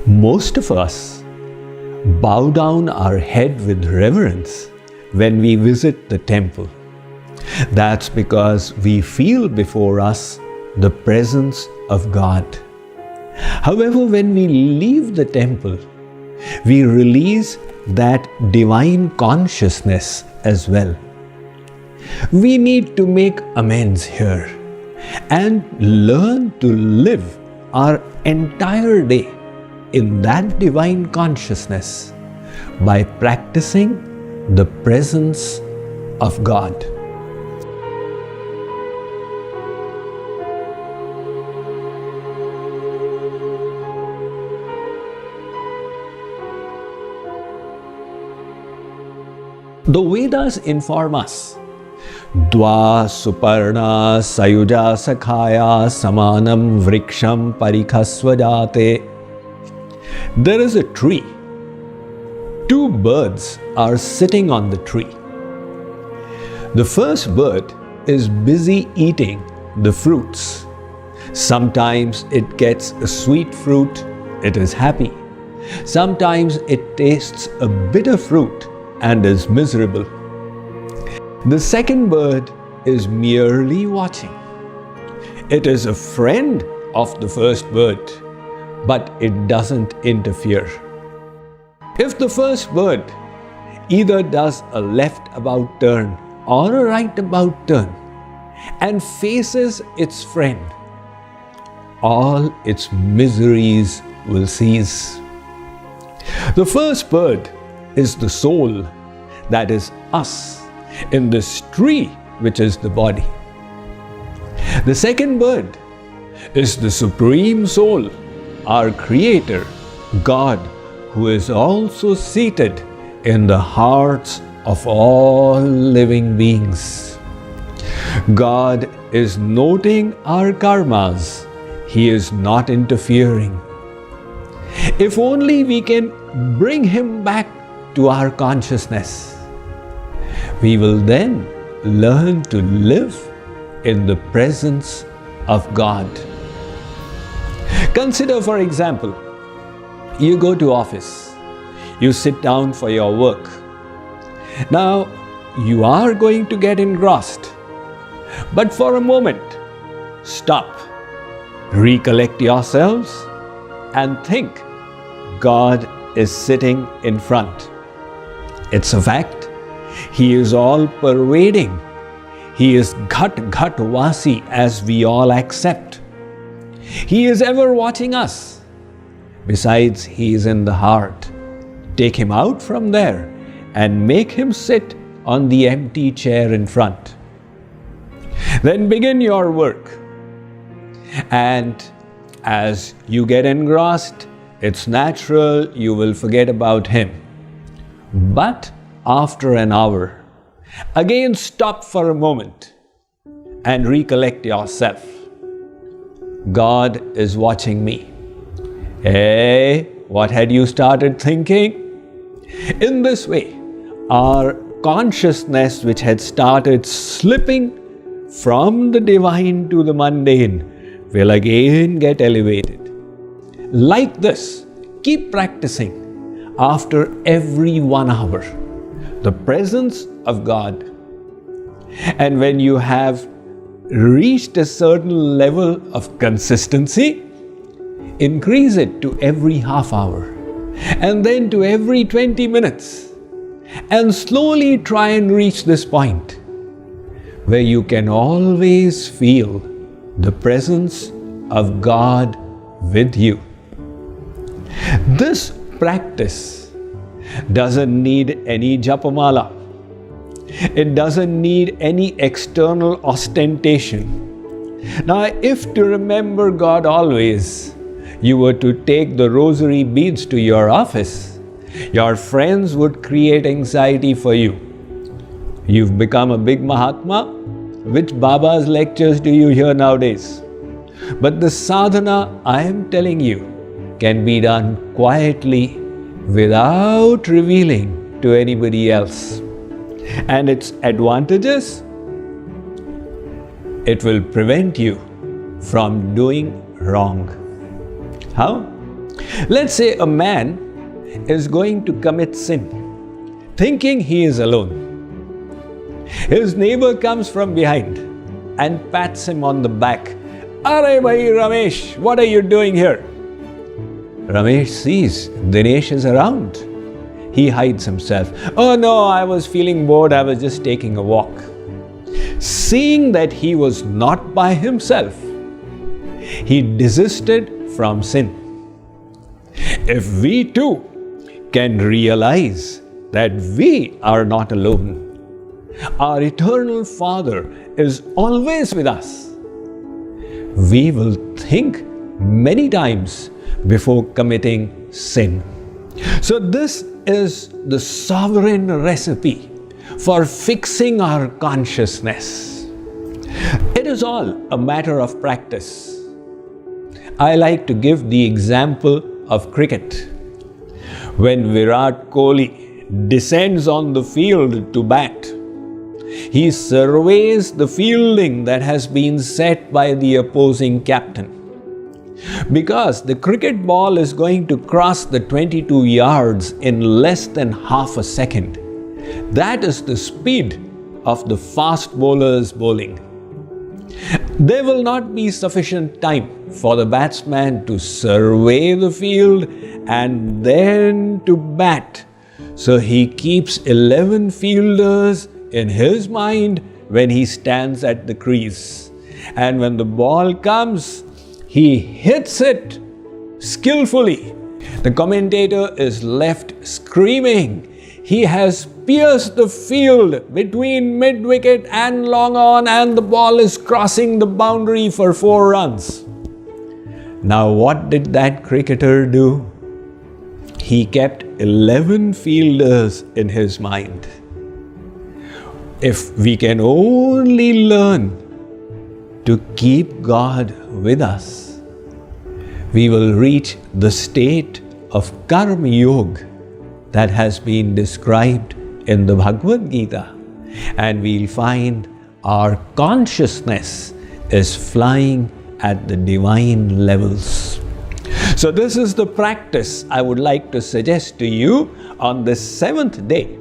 Most of us bow down our head with reverence when we visit the temple. That's because we feel before us the presence of God. However, when we leave the temple, we release that divine consciousness as well. We need to make amends here and learn to live our entire day in that divine consciousness by practicing the presence of God. The Vedas inform us, Dva Suparna Sayuja Sakhaya Samanam Vriksham Parikhasvajate. There is a tree. Two birds are sitting on the tree. The first bird is busy eating the fruits. Sometimes it gets a sweet fruit, it is happy. Sometimes it tastes a bitter fruit and is miserable. The second bird is merely watching. It is a friend of the first bird, but it doesn't interfere. If the first bird either does a left about turn or a right about turn and faces its friend, all its miseries will cease. The first bird is the soul, that is us, in this tree which is the body. The second bird is the Supreme Soul, our Creator, God, who is also seated in the hearts of all living beings. God is noting our karmas. He is not interfering. If only we can bring Him back to our consciousness, we will then learn to live in the presence of God. Consider, for example, you go to office, you sit down for your work. Now, you are going to get engrossed, but for a moment, stop, recollect yourselves, and think God is sitting in front. It's a fact. He is all pervading. He is Ghat Ghat Vasi, as we all accept. He is ever watching us. Besides, He is in the heart. Take Him out from there and make Him sit on the empty chair in front. Then begin your work. And as you get engrossed, it's natural you will forget about Him. But after an hour, again stop for a moment and recollect yourself. God is watching me. Hey, what had you started thinking? In this way, our consciousness, which had started slipping from the divine to the mundane, will again get elevated. Like this, keep practicing after every 1 hour the presence of God. And when you have reached a certain level of consistency, increase it to every half hour and then to every 20 minutes, and slowly try and reach this point where you can always feel the presence of God with you. This practice doesn't need any japamala. It doesn't need any external ostentation. Now, if to remember God always, you were to take the rosary beads to your office, your friends would create anxiety for you. You've become a big Mahatma. Which Baba's lectures do you hear nowadays? But the sadhana, I am telling you, can be done quietly without revealing to anybody else. And its advantages, it will prevent you from doing wrong. How? Let's say a man is going to commit sin, thinking he is alone. His neighbor comes from behind and pats him on the back. "Arey bhai Ramesh, what are you doing here?" Ramesh sees Dinesh is around. He hides himself. "Oh no, I was feeling bored, I was just taking a walk." Seeing that he was not by himself, he desisted from sin. If we too can realize that we are not alone, our eternal Father is always with us, we will think many times before committing sin. So this is the sovereign recipe for fixing our consciousness. It is all a matter of practice. I like to give the example of cricket. When Virat Kohli descends on the field to bat, he surveys the fielding that has been set by the opposing captain. Because the cricket ball is going to cross the 22 yards in less than half a second. That is the speed of the fast bowler's bowling. There will not be sufficient time for the batsman to survey the field and then to bat. So he keeps 11 fielders in his mind when he stands at the crease. And when the ball comes, he hits it skillfully. The commentator is left screaming. He has pierced the field between mid-wicket and long on, and the ball is crossing the boundary for 4 runs. Now what did that cricketer do? He kept 11 fielders in his mind. If we can only learn to keep God with us, we will reach the state of Karma Yoga that has been described in the Bhagavad Gita, and we'll find our consciousness is flying at the divine levels. So this is the practice I would like to suggest to you on the 7th day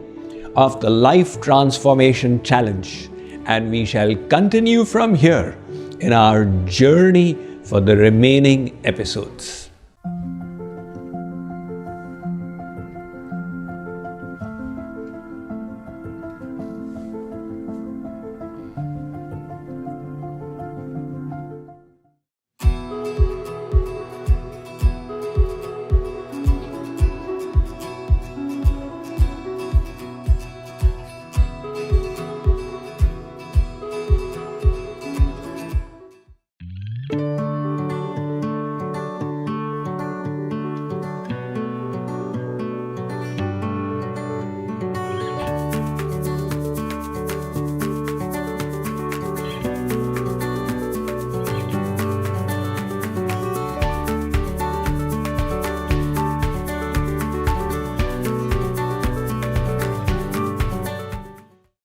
of the Life Transformation Challenge, and we shall continue from here in our journey for the remaining episodes.